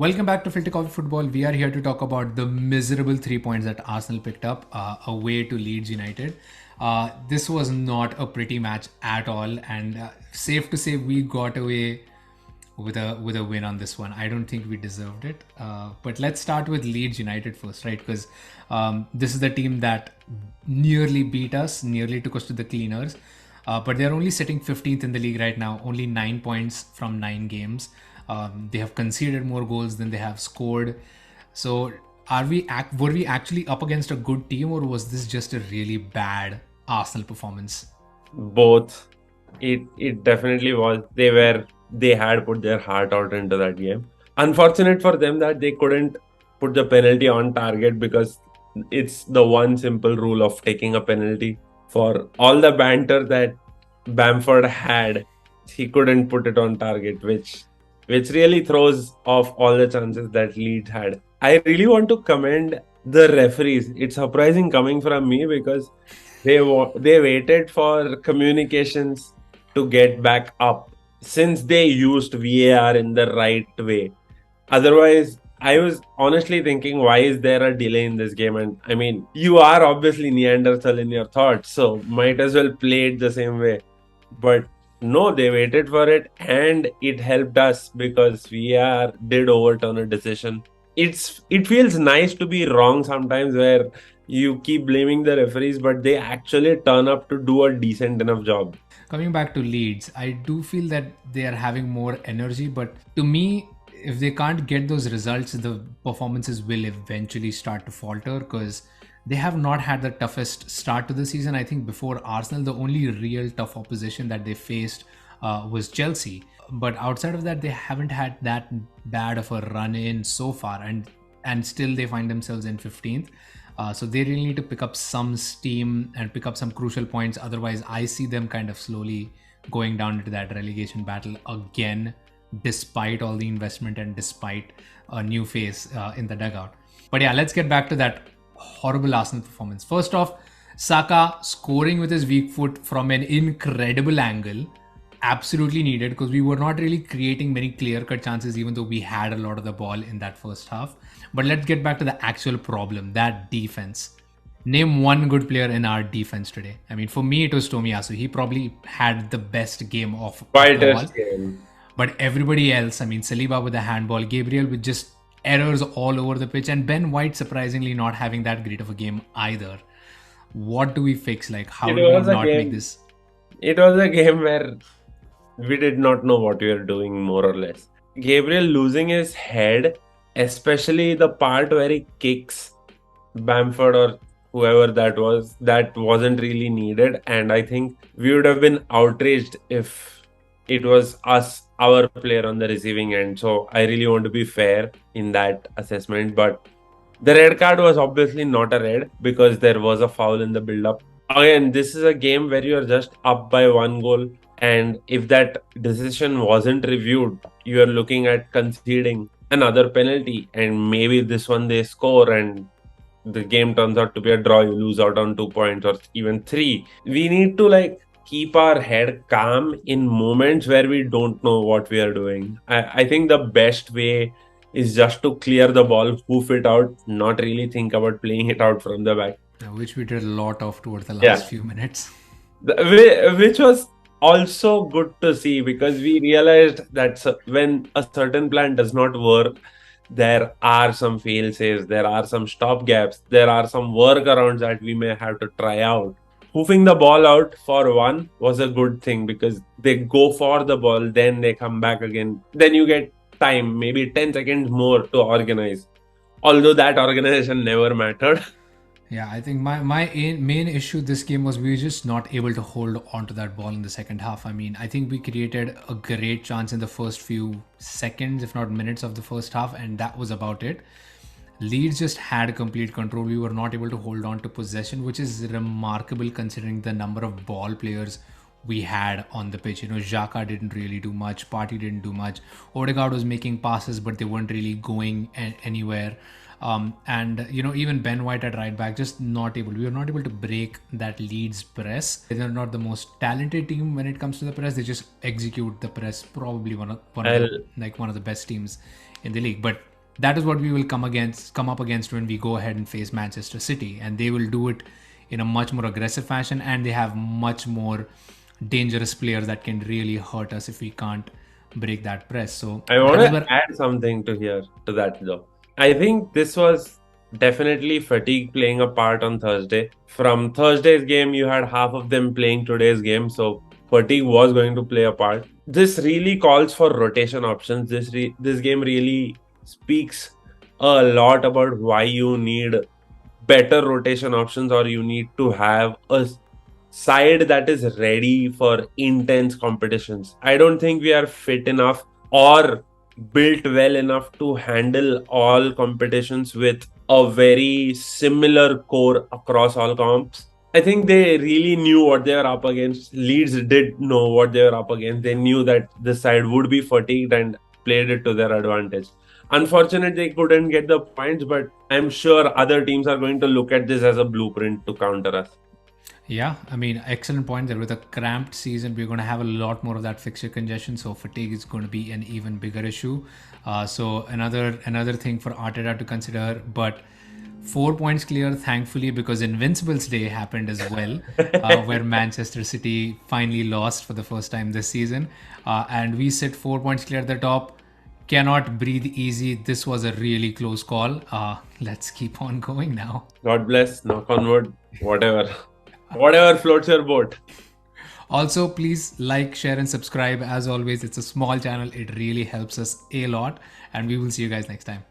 Welcome back to Filter Coffee Football. We are here to talk about the miserable 3 points that Arsenal picked up away to Leeds United. This was not a pretty match at all, and safe to say we got away with a win on this one. I don't think we deserved it. But let's start with Leeds United first, right? Because this is the team that nearly beat us, nearly took us to the cleaners. But they're only sitting 15th in the league right now, only 9 points from 9 games. They have conceded more goals than they have scored. So, were we actually up against a good team, or was this just a really bad Arsenal performance? Both. It definitely was. They had put their heart out into that game. Unfortunate for them that they couldn't put the penalty on target, because it's the one simple rule of taking a penalty. For all the banter that Bamford had, he couldn't put it on target, which really throws off all the chances that Leeds had. I really want to commend the referees. It's surprising coming from me, because they waited for communications to get back up, since they used VAR in the right way. Otherwise, I was honestly thinking, why is there a delay in this game? And I mean, you are obviously Neanderthal in your thoughts, so might as well play it the same way. But no, they waited for it, and it helped us because VAR did overturn a decision. It feels nice to be wrong sometimes, where you keep blaming the referees, but they actually turn up to do a decent enough job. Coming back to Leeds, I do feel that they are having more energy, but to me, if they can't get those results, the performances will eventually start to falter because they have not had the toughest start to the season. I think before Arsenal, the only real tough opposition that they faced was Chelsea. But outside of that, they haven't had that bad of a run in so far, and still they find themselves in 15th. So they really need to pick up some steam and pick up some crucial points. Otherwise, I see them kind of slowly going down into that relegation battle again, despite all the investment and despite a new face in the dugout. But yeah, let's get back to that horrible Arsenal performance. First off, Saka scoring with his weak foot from an incredible angle, absolutely needed because we were not really creating many clear-cut chances, even though we had a lot of the ball in that first half. But let's get back to the actual problem, that defense. Name one good player in our defense today. I mean, for me, it was Tomiyasu. He probably had the best game of the all. Quietest game. But everybody else, I mean, Saliba with the handball, Gabriel with just errors all over the pitch, and Ben White surprisingly not having that great of a game either. What do we fix? Like, how It do we was a not make game. this? It was a game where we did not know what we were doing, more or less. Gabriel losing his head, especially the part where he kicks Bamford or whoever that wasn't really needed. And I think we would have been outraged if it was us, our player, on the receiving end. So I really want to be fair in that assessment. But the red card was obviously not a red, because there was a foul in the build up. Again, this is a game where you are just up by 1 goal, and if that decision wasn't reviewed, you are looking at conceding another penalty, and maybe this one they score and the game turns out to be a draw. You lose out on 2 points or even three. We need to keep our head calm in moments where we don't know what we are doing. I think the best way is just to clear the ball, hoof it out, not really think about playing it out from the back. Which we did a lot of towards the Yeah. last few minutes. Which was also good to see, because we realized that when a certain plan does not work, there are some fail safes, there are some stop gaps, there are some workarounds that we may have to try out. Hoofing the ball out for one was a good thing, because they go for the ball, then they come back again. Then you get time, maybe 10 seconds more to organize. Although that organization never mattered. Yeah, I think my main issue this game was we were just not able to hold onto that ball in the second half. I mean, I think we created a great chance in the first few seconds, if not minutes of the first half, and that was about it. Leeds just had complete control. We were not able to hold on to possession, which is remarkable considering the number of ball players we had on the pitch. You know, Xhaka didn't really do much, Partey didn't do much. Odegaard was making passes, but they weren't really going anywhere. And you know, even Ben White at right back, just not able. We were not able to break that Leeds press. They're not the most talented team when it comes to the press. They just execute the press. Probably one of I'll the one of the best teams in the league. But that is what we will come up against when we go ahead and face Manchester City, and they will do it in a much more aggressive fashion, and they have much more dangerous players that can really hurt us if we can't break that press. So I want that is to where add something to that though. I think this was definitely fatigue playing a part on Thursday. From Thursday's game, you had half of them playing today's game, so fatigue was going to play a part. This really calls for rotation options. This game really speaks a lot about why you need better rotation options, or you need to have a side that is ready for intense competitions. I don't think we are fit enough or built well enough to handle all competitions with a very similar core across all comps. I think they really knew what they were up against. Leeds did know what they were up against. They knew that this side would be fatigued and played it to their advantage. Unfortunately, they couldn't get the points, but I'm sure other teams are going to look at this as a blueprint to counter us. Yeah, I mean, excellent point there. With a cramped season, we're going to have a lot more of that fixture congestion, so fatigue is going to be an even bigger issue. So another thing for Arteta to consider, but 4 points clear, thankfully, because Invincibles Day happened as well, where Manchester City finally lost for the first time this season, and we sit 4 points clear at the top. Cannot breathe easy. This was a really close call. Let's keep on going now. God bless, knock on wood, whatever. Whatever floats your boat. Also, please like, share, and subscribe. As always, it's a small channel. It really helps us a lot. And we will see you guys next time.